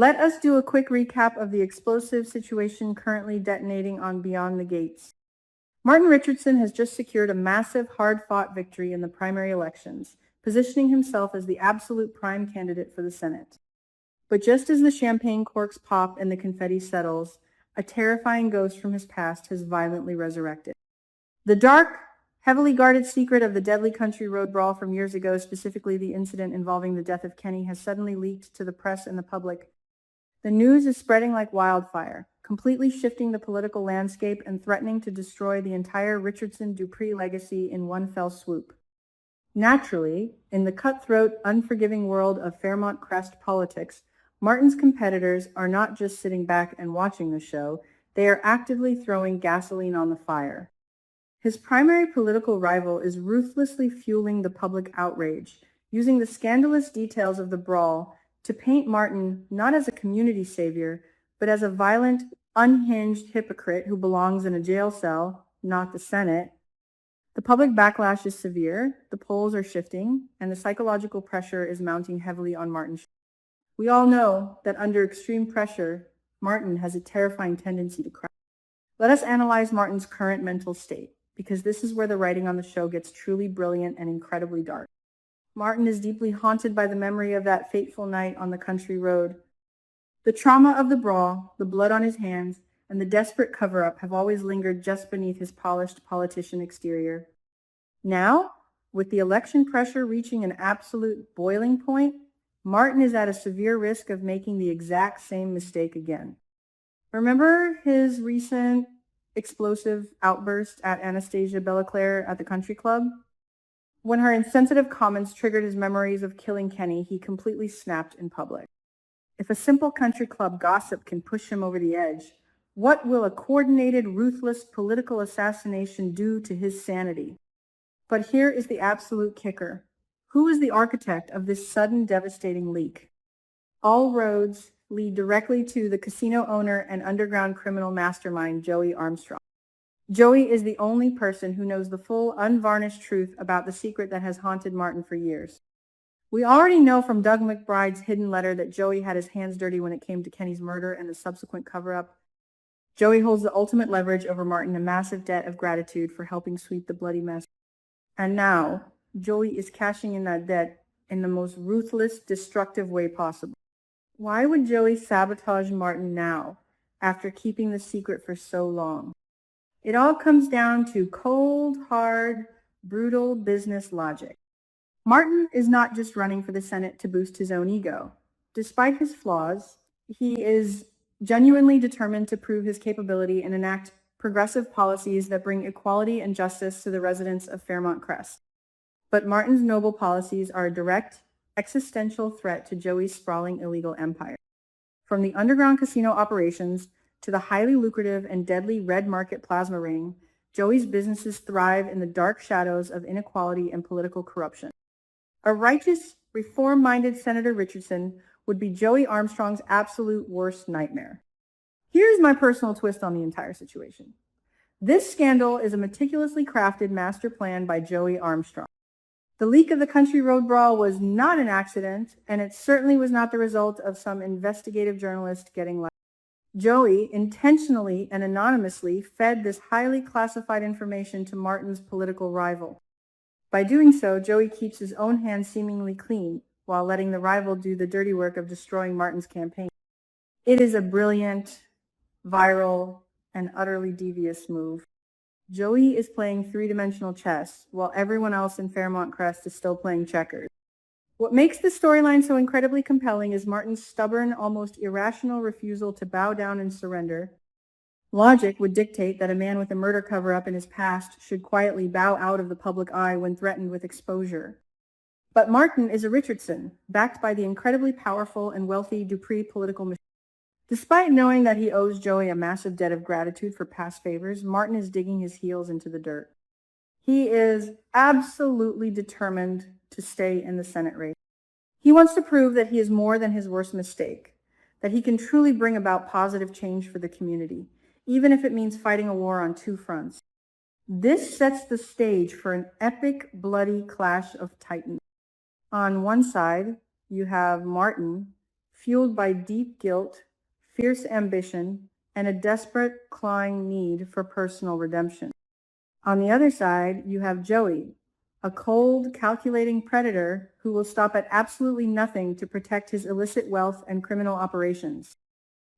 Let us do a quick recap of the explosive situation currently detonating on Beyond the Gates. Martin Richardson has just secured a massive, hard-fought victory in the primary elections, positioning himself as the absolute prime candidate for the Senate. But just as the champagne corks pop and the confetti settles, a terrifying ghost from his past has violently resurrected. The dark, heavily guarded secret of the deadly country road brawl from years ago, specifically the incident involving the death of Kenny, has suddenly leaked to the press and the public. The news is spreading like wildfire, completely shifting the political landscape and threatening to destroy the entire Richardson-Dupree legacy in one fell swoop. Naturally, in the cutthroat, unforgiving world of Fairmont Crest politics, Martin's competitors are not just sitting back and watching the show, they are actively throwing gasoline on the fire. His primary political rival is ruthlessly fueling the public outrage, using the scandalous details of the brawl to paint Martin not as a community savior, but as a violent, unhinged hypocrite who belongs in a jail cell, not the Senate. The public backlash is severe, the polls are shifting, and the psychological pressure is mounting heavily on Martin. We all know that under extreme pressure, Martin has a terrifying tendency to crack. Let us analyze Martin's current mental state, because this is where the writing on the show gets truly brilliant and incredibly dark. Martin is deeply haunted by the memory of that fateful night on the country road. The trauma of the brawl, the blood on his hands, and the desperate cover-up have always lingered just beneath his polished politician exterior. Now, with the election pressure reaching an absolute boiling point, Martin is at a severe risk of making the exact same mistake again. Remember his recent explosive outburst at Anastasia Bellaclaire at the country club? When her insensitive comments triggered his memories of killing Kenny, he completely snapped in public. If a simple country club gossip can push him over the edge, what will a coordinated, ruthless political assassination do to his sanity? But here is the absolute kicker. Who is the architect of this sudden, devastating leak? All roads lead directly to the casino owner and underground criminal mastermind, Joey Armstrong. Joey is the only person who knows the full, unvarnished truth about the secret that has haunted Martin for years. We already know from Doug McBride's hidden letter that Joey had his hands dirty when it came to Kenny's murder and the subsequent cover-up. Joey holds the ultimate leverage over Martin, a massive debt of gratitude for helping sweep the bloody mess. And now, Joey is cashing in that debt in the most ruthless, destructive way possible. Why would Joey sabotage Martin now, after keeping the secret for so long? It all comes down to cold, hard, brutal business logic. Martin is not just running for the Senate to boost his own ego. Despite his flaws, he is genuinely determined to prove his capability and enact progressive policies that bring equality and justice to the residents of Fairmont Crest. But Martin's noble policies are a direct, existential threat to Joey's sprawling illegal empire. From the underground casino operations to the highly lucrative and deadly red market plasma ring, Joey's businesses thrive in the dark shadows of inequality and political corruption. A righteous, reform-minded Senator Richardson would be Joey Armstrong's absolute worst nightmare. Here's my personal twist on the entire situation. This scandal is a meticulously crafted master plan by Joey Armstrong. The leak of the country road brawl was not an accident, and it certainly was not the result of some investigative journalist getting lucky. Joey intentionally and anonymously fed this highly classified information to Martin's political rival. By doing so, Joey keeps his own hands seemingly clean, while letting the rival do the dirty work of destroying Martin's campaign. It is a brilliant, viral, and utterly devious move. Joey is playing three-dimensional chess, while everyone else in Fairmont Crest is still playing checkers. What makes this storyline so incredibly compelling is Martin's stubborn, almost irrational refusal to bow down and surrender. Logic would dictate that a man with a murder cover-up in his past should quietly bow out of the public eye when threatened with exposure. But Martin is a Richardson, backed by the incredibly powerful and wealthy Dupree political machine. Despite knowing that he owes Joey a massive debt of gratitude for past favors, Martin is digging his heels into the dirt. He is absolutely determined to stay in the Senate race. He wants to prove that he is more than his worst mistake, that he can truly bring about positive change for the community, even if it means fighting a war on two fronts. This sets the stage for an epic, bloody clash of titans. On one side, you have Martin, fueled by deep guilt, fierce ambition, and a desperate, clawing need for personal redemption. On the other side, you have Joey, a cold, calculating predator who will stop at absolutely nothing to protect his illicit wealth and criminal operations.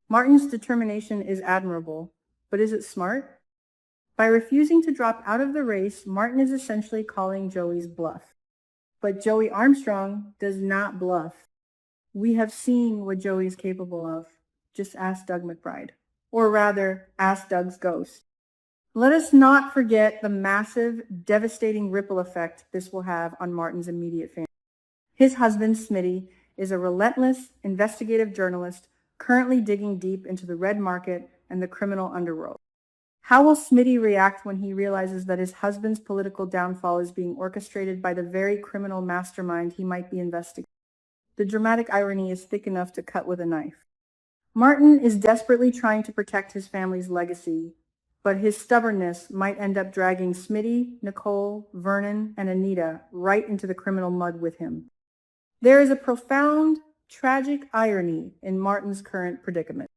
Martin's determination is admirable, but is it smart? By refusing to drop out of the race, Martin is essentially calling Joey's bluff. But Joey Armstrong does not bluff. We have seen what Joey is capable of. Just ask Doug McBride. Or rather, ask Doug's ghost. Let us not forget the massive, devastating ripple effect this will have on Martin's immediate family. His husband, Smitty, is a relentless, investigative journalist currently digging deep into the red market and the criminal underworld. How will Smitty react when he realizes that his husband's political downfall is being orchestrated by the very criminal mastermind he might be investigating? The dramatic irony is thick enough to cut with a knife. Martin is desperately trying to protect his family's legacy, but his stubbornness might end up dragging Smitty, Nicole, Vernon, and Anita right into the criminal mud with him. There is a profound, tragic irony in Martin's current predicament.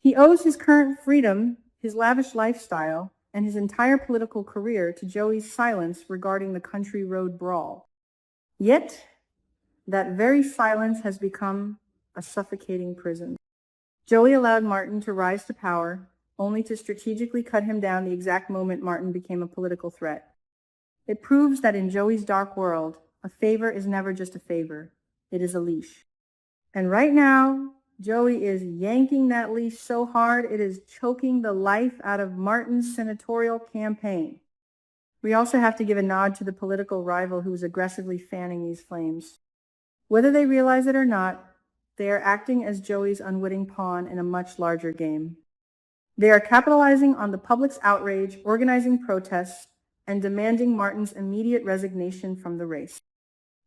He owes his current freedom, his lavish lifestyle, and his entire political career to Joey's silence regarding the country road brawl. Yet, that very silence has become a suffocating prison. Joey allowed Martin to rise to power, only to strategically cut him down the exact moment Martin became a political threat. It proves that in Joey's dark world, a favor is never just a favor. It is a leash. And right now, Joey is yanking that leash so hard it is choking the life out of Martin's senatorial campaign. We also have to give a nod to the political rival who is aggressively fanning these flames. Whether they realize it or not, they are acting as Joey's unwitting pawn in a much larger game. They are capitalizing on the public's outrage, organizing protests, and demanding Martin's immediate resignation from the race.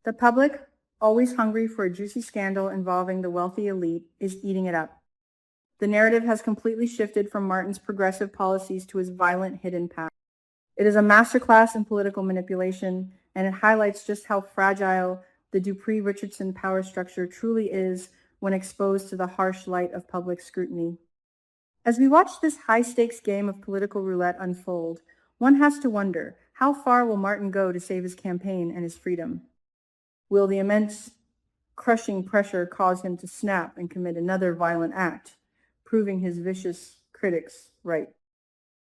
The public, always hungry for a juicy scandal involving the wealthy elite, is eating it up. The narrative has completely shifted from Martin's progressive policies to his violent hidden past. It is a masterclass in political manipulation, and it highlights just how fragile the Dupree-Richardson power structure truly is when exposed to the harsh light of public scrutiny. As we watch this high-stakes game of political roulette unfold, one has to wonder, how far will Martin go to save his campaign and his freedom? Will the immense, crushing pressure cause him to snap and commit another violent act, proving his vicious critics right?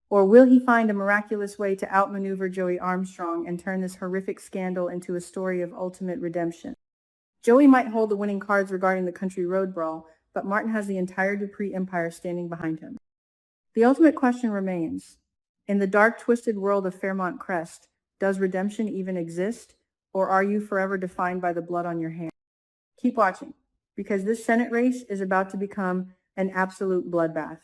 Or will he find a miraculous way to outmaneuver Joey Armstrong and turn this horrific scandal into a story of ultimate redemption? Joey might hold the winning cards regarding the country road brawl, but Martin has the entire Dupree empire standing behind him. The ultimate question remains, in the dark, twisted world of Fairmont Crest, does redemption even exist, or are you forever defined by the blood on your hands? Keep watching, because this Senate race is about to become an absolute bloodbath.